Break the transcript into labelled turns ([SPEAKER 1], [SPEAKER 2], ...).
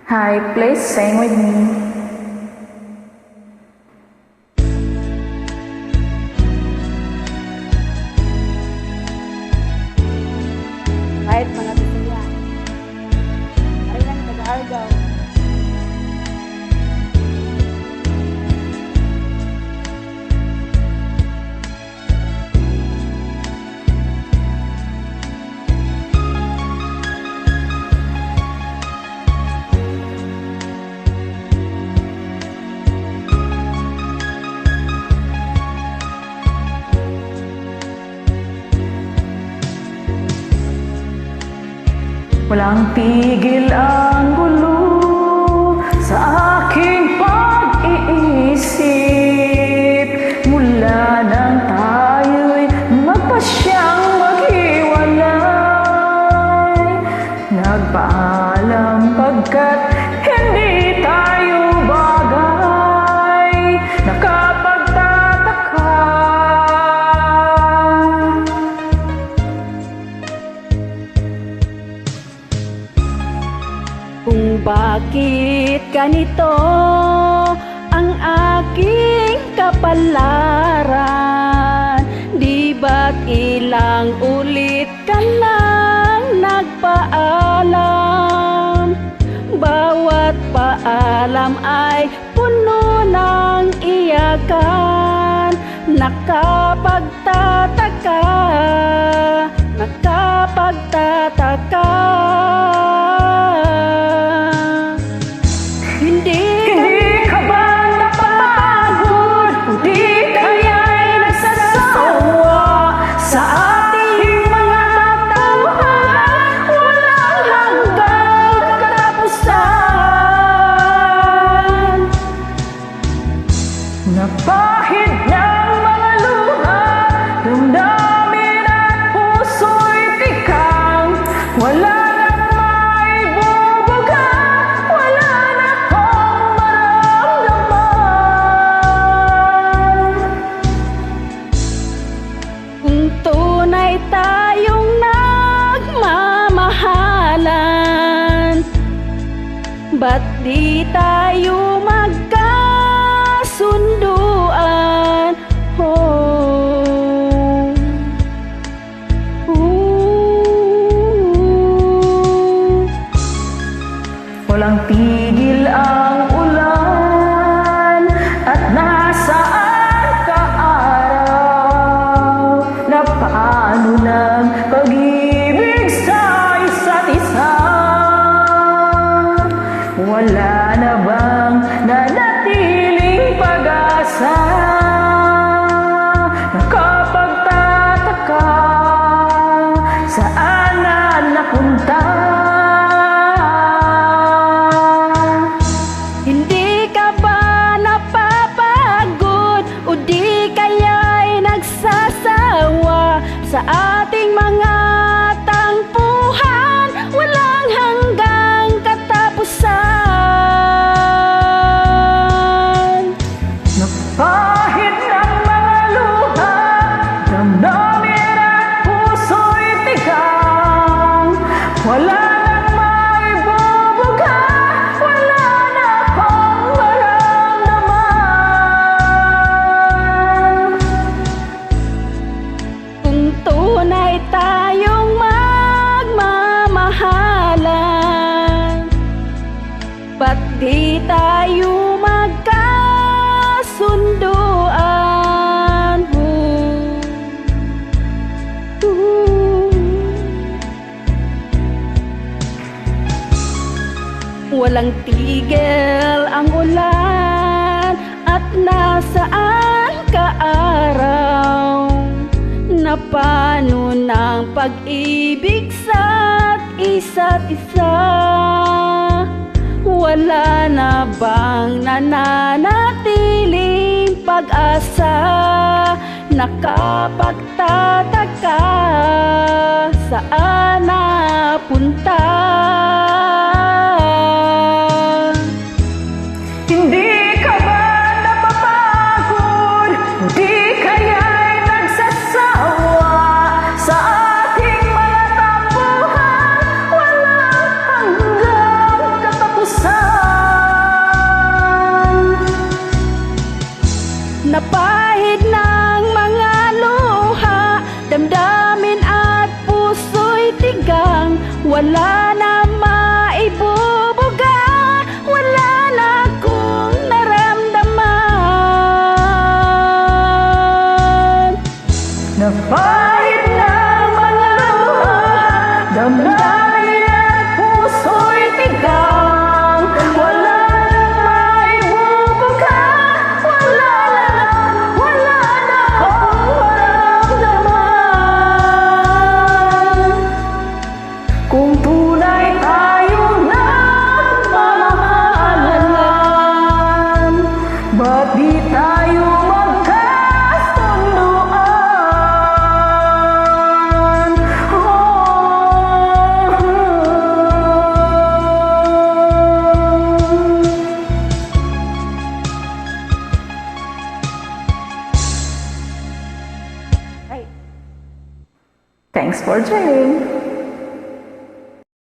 [SPEAKER 1] Hi, please sing with me.
[SPEAKER 2] Kahit mga Bisaya, ay lang taga-Argao.
[SPEAKER 1] Walang tigil ang gulo sa aking pag-iisip mula nang tayo'y magpasyang maghiwalay. Nagpaalam pagkat hindi tayo bagay, nakapagtataka.
[SPEAKER 2] Kung bakit ganito ang aking kapalaran, di ba't ilang ulit ka lang nagpaalam? Bawat paalam ay puno ng iyakan, nakapagtataka, nakapagtataka.
[SPEAKER 1] Hindi ka ba napapagod? Di kaya'y nagsasawa sa ating mga tauhan? Walang hanggang katapusan. Napahid ng mga luha, damdamin at puso'y tikang wala.
[SPEAKER 2] Kung tunay tayong nagmamahalan, ba't di tayo magkasunduan? Oh.
[SPEAKER 1] Walang tigil ang ulan at nasaan ka araw? Na paano ng pag-ibig sa isa't isa? Wala na bang nanatiling pag-asa? Nakapagtataka, saan na napunta?
[SPEAKER 2] Hindi ka ba napapagod o di kaya'y nagsasawa sa ating mga tangpuhan? Walang hanggang katapusan.
[SPEAKER 1] Napahid ng mga luha, damdamin at puso'y tigang wala.
[SPEAKER 2] Tunay tayong magmamahalan, ba't di tayo magkasunduan? Walang tigil ang ulan at nasaan ka araw? Na paano ng pag-ibig sa isa't isa? Wala na bang nananatiling pag-asa? Nakapagtataka, saan napunta?
[SPEAKER 1] Hindi ka ba napapagod? Di kaya'y nagsasawa sa ating mga tampuhan? Walang hanggang katapusan. Thanks for joining!